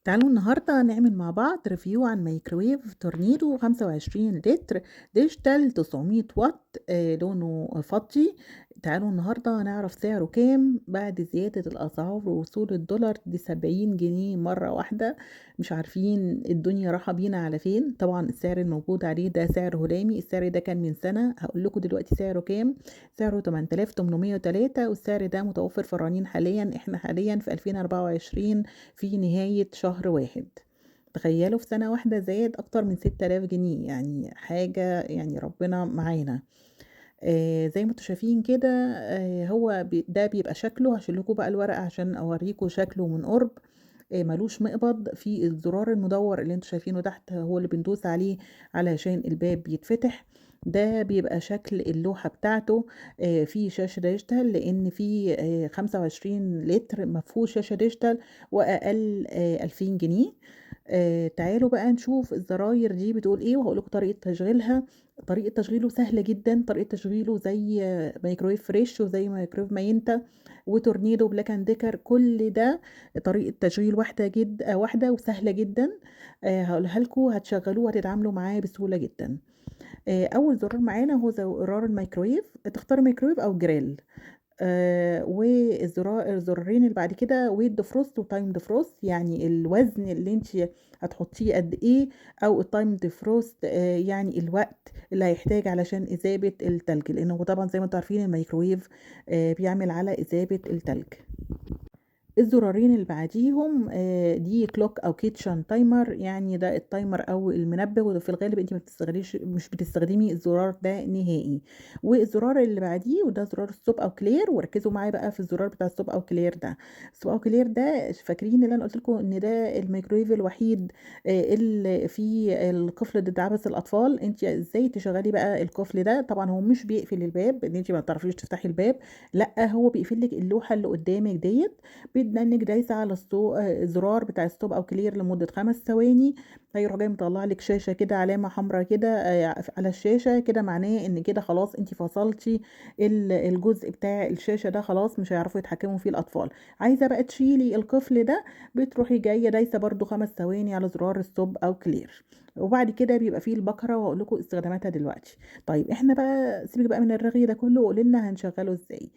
تعالوا النهاردة نعمل مع بعض ريفيو عن مايكرويف تورنيدو 25 لتر ديجيتال 900 واط لونه فضي. تعالوا النهاردة نعرف سعره كام بعد زيادة الأسعار ووصول الدولار ل70 جنيه مرة واحدة. مش عارفين الدنيا رايحة بينا على فين. طبعا السعر الموجود عليه ده سعر هلامي، السعر ده كان من سنة. هقول لكم دلوقتي سعره كام. سعره 8803 والسعر ده متوفر في الرنين حاليا. احنا حاليا في 2024 في نهاية شهر واحد. تخيلوا في سنة واحدة زاد أكتر من 6000 جنيه، يعني حاجة يعني ربنا معانا. زي ما انتوا شايفين كده. هو ده بيبقى شكله. هشيلكوا بقى الورقة عشان أوريكوا شكله من قرب. ملوش مقبض. في الزرار المدور اللي انتوا شايفينه تحت هو اللي بندوس عليه علشان الباب بيتفتح. ده بيبقى شكل اللوحة بتاعته. في شاشة ديجيتال لأن في 25 لتر مفهوش شاشة ديجيتال وأقل 2000 جنيه. تعالوا بقى نشوف الزراير دي بتقول ايه وهقول لكم طريقة تشغيلها. طريقة تشغيله سهلة جدا. طريقة تشغيله زي مايكرويف فريش وزي مايكرويف ماينتا وتورنيدو بلاك اند ديكر. كل ده طريقة تشغيل واحدة واحدة وسهلة جدا. هقولها لكم هتشغلوه وهتتعاملوا معاه بسهولة جدا. أول زرار معانا هو زرار الميكرويف. تختار ميكرويف أو جريل. الزرارين اللي بعد كده ويت ديفروست وتايم ديفروست، يعني الوزن اللي انت هتحطيه قد ايه، او التايم ديفروست يعني الوقت اللي هيحتاج علشان اذابه التلج، لانه طبعا زي ما انتم عارفين الميكرويف بيعمل على اذابه التلج. الزرارين اللي بعديهم دي كلوك او كيتشن تايمر، يعني ده التايمر او المنبه، وفي الغالب انت ما بتستخدميش مش بتستخدمي الزرار ده نهائي. والزرار اللي بعديه وده زرار ستوب او كلير، وركزوا معايا بقى في الزرار بتاع ستوب او كلير ده. ستوب او كلير ده فاكرين اللي انا قلت لكم ان ده الميكرويف الوحيد اللي فيه القفل ضد عبث الاطفال. انت ازاي تشغلي بقى القفل ده؟ طبعا هو مش بيقفل الباب ان انت ما بتعرفيش تفتحي الباب، لا هو بيقفل لك اللوحه اللي قدامك ديت. بانك دايسه على الزرار بتاع ستوب او كلير لمده 5 ثواني، هيروح جاي مطلع لك شاشه كده، علامه حمراء كده على الشاشه كده، معناه ان كده خلاص انت فصلتي الجزء بتاع الشاشه ده، خلاص مش هيعرفوا يتحكموا فيه الاطفال. عايزه بقى تشيلي القفل ده، بتروحي جايه دايسه برده 5 ثواني على زرار ستوب او كلير. وبعد كده بيبقى فيه البكره وهقول لكم استخداماتها دلوقتي. طيب احنا بقى سيبك بقى من الرغي ده كله وقولي لنا هنشغله ازاي.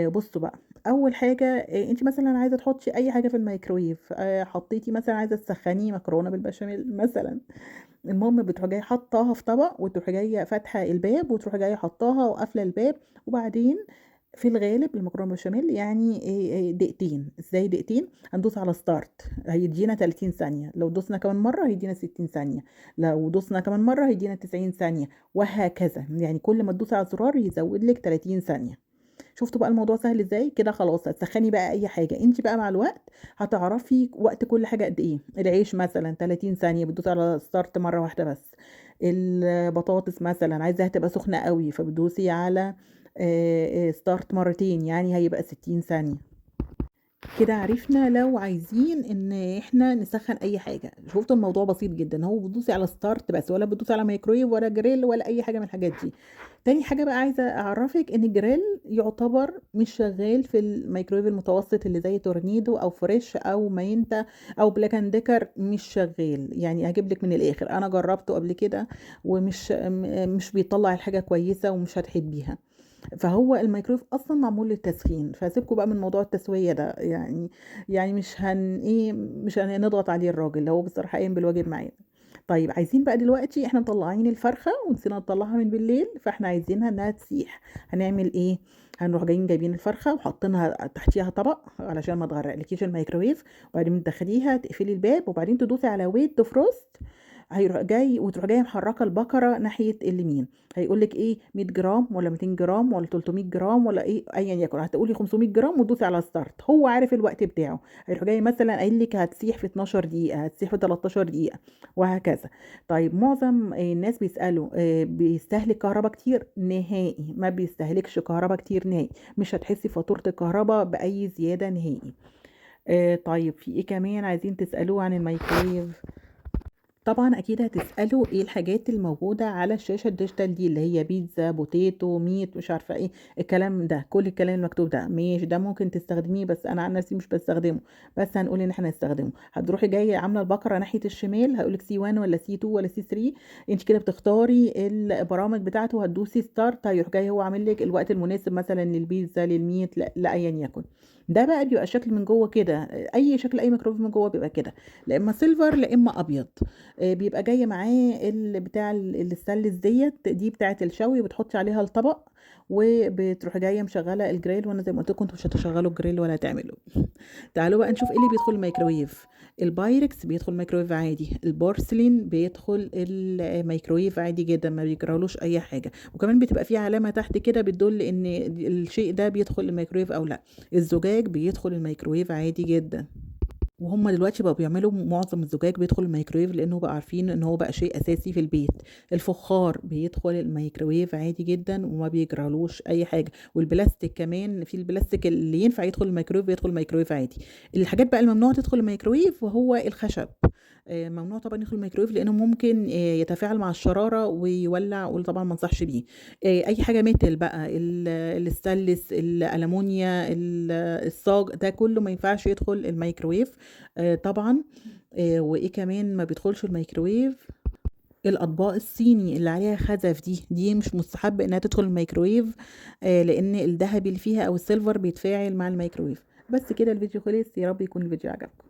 بصوا بقى. اول حاجه انت مثلا عايزه تحطي اي حاجه في الميكرويف. حطيتي مثلا عايزه تسخني مكرونه بالبشاميل مثلا. المهم بتروحي جايه حطاها في طبق وتروحي جايه فاتحه الباب وتروحي جايه حطاها وقافله الباب. وبعدين في الغالب المكرونه بشاميل يعني دقيقتين. ازاي دقيقتين؟ هندوس على ستارت هيدينا 30 ثانيه، لو دوسنا كمان مره هيدينا 60 ثانيه، لو دوسنا كمان مره هيدينا 90 ثانيه، وهكذا. يعني كل ما تدوسي على الزرار يزود لك 30 ثانيه. شفتوا بقى الموضوع سهل ازاي كده؟ خلاص هتسخني بقى اي حاجه انت بقى مع الوقت هتعرفي وقت كل حاجه قد ايه. العيش مثلا 30 ثانيه بتدوسي على ستارت مره واحده بس. البطاطس مثلا عايزاها تبقى سخنه قوي فبتدوسي على ستارت مرتين، يعني هيبقى 60 ثانيه. كده عرفنا لو عايزين ان احنا نسخن اي حاجه. شفتوا الموضوع بسيط جدا، هو بتدوسي على ستارت بس، ولا بتدوسي على مايكرويف ولا جريل ولا اي حاجه من الحاجات دي. تاني حاجه بقى عايزه اعرفك ان الجريل يعتبر مش شغال في الميكرويف المتوسط اللي زي تورنيدو او فريش او ماينتا او بلاك اند ديكر، مش شغال. يعني هجيب لك من الاخر، انا جربته قبل كده ومش مش بيطلع الحاجه كويسه ومش هتحبيها. فهو الميكرويف اصلا معمول للتسخين، فسيبكم بقى من موضوع التسويه ده. يعني مش هنضغط عليه الراجل، هو بصراحه قايم بالواجب معانا. طيب عايزين بقى دلوقتي احنا مطلعين الفرخه ونسينا نطلعها من بالليل، فاحنا عايزينها انها تسيح. هنعمل ايه؟ هنروح جايين جايبين الفرخه وحاطينها تحتيها طبق علشان ما تغرقلكيش الميكرويف، وبعدين تدخليها تقفلي الباب وبعدين تدوسي على ويت فروست. هيروح جاي وتروح جايه محركه البقره ناحيه اليمين. هيقول لك ايه، 100 جرام ولا 200 جرام ولا 300 جرام ولا ايه ايا يكن، هتقولي 500 جرام وتدوسي على ستارت. هو عارف الوقت بتاعه. هيروح جاي مثلا قايل لك هتسيح في 12 دقيقه، هتسيح في 13 دقيقه، وهكذا. طيب معظم الناس بيسالوا بيستهلك كهرباء كتير؟ نهائي ما بيستهلكش كهرباء كتير نهائي. مش هتحسي فاتوره الكهرباء باي زياده نهائي. طيب في ايه كمان عايزين تسالوه عن الميكرويف؟ طبعًا أكيد هتسألوا إيه الحاجات الموجودة على الشاشة الديجيتال دي، اللي هي بيتزا، بوتيتو، ميت، مش عارفة إيه، الكلام ده، كل الكلام المكتوب ده، ماشي ده ممكن تستخدميه بس أنا عن نفسي مش باستخدمه، بس هنقول إن إحنا هنستخدمه، هتروحي جاية عاملة البقرة ناحية الشمال هيقول لِك C1 والّا C2 والّا C3 أنتِ كده بتختاري البرامج بتاعته هتدوسي start هيروح جاي هو عامل لِك الوقت المناسب مثلًا للبيتزا، للميت، لأيًا يكن. ده بقى بيبقى الشكل من جوّه كده، أي شكل أي ميكروويف من جوّه بيبقى كده، لا إما silver لا إما أبيض. بيبقى جاية معاه بتاع الستانلس ديّة، دي بتاعة الشوي بتحطّي عليها الطبق، وبتروحي جاية مشغّلة الجريل، وأنا زي ما قُلت لكم أنتم مش هتشغّلوا الجريل ولا هتعملوا. تعالوا بقى نشوف إيه اللي بيدخل الميكروويف. البايركس بيدخل ميكروويف عادي، البورسلين بيدخل الميكروويف عادي جدًا، ما بيجرالوش أي حاجة، وكمان بتبقى في علامة تحت كده بتدل إن الشيء ده بيدخل الميكروويف أو لأ. الزجاج بيدخل الميكروويف عادي جدًا. وهُم دلوقتي بقوا بيعملوا معظم الزجاج بيدخل الميكروويف لإنه بقوا عارفين إن هو بقى شيء أساسي في البيت. الفخار بيدخل الميكروويف عادي جدًا وما بيجرالوش أي حاجة، والبلاستيك كمان في البلاستيك اللي ينفع يدخل الميكروويف بيدخل الميكروويف عادي. الحاجات بقى الممنوع تدخل الميكروويف وهو الخشب، ممنوع طبعًا يدخل الميكروويف لإنه ممكن يتفاعل مع الشرارة ويولّع وطبعًا ما انصحش بيه. أي حاجة metal بقى الستانلس، الألمونيا، الصاج، ده كله ما ينفعش يدخل الميكروويف طبعًا. وإيه كمان ما بيدخلش الميكروويف، الأطباق الصيني اللي عليها خزف دي مش مستحب إنها تدخل الميكروويف، لإن الدهب اللي فيها أو السيلفر بيتفاعل مع الميكروويف. بس كده الفيديو خلص، يا رب يكون الفيديو عجبكم.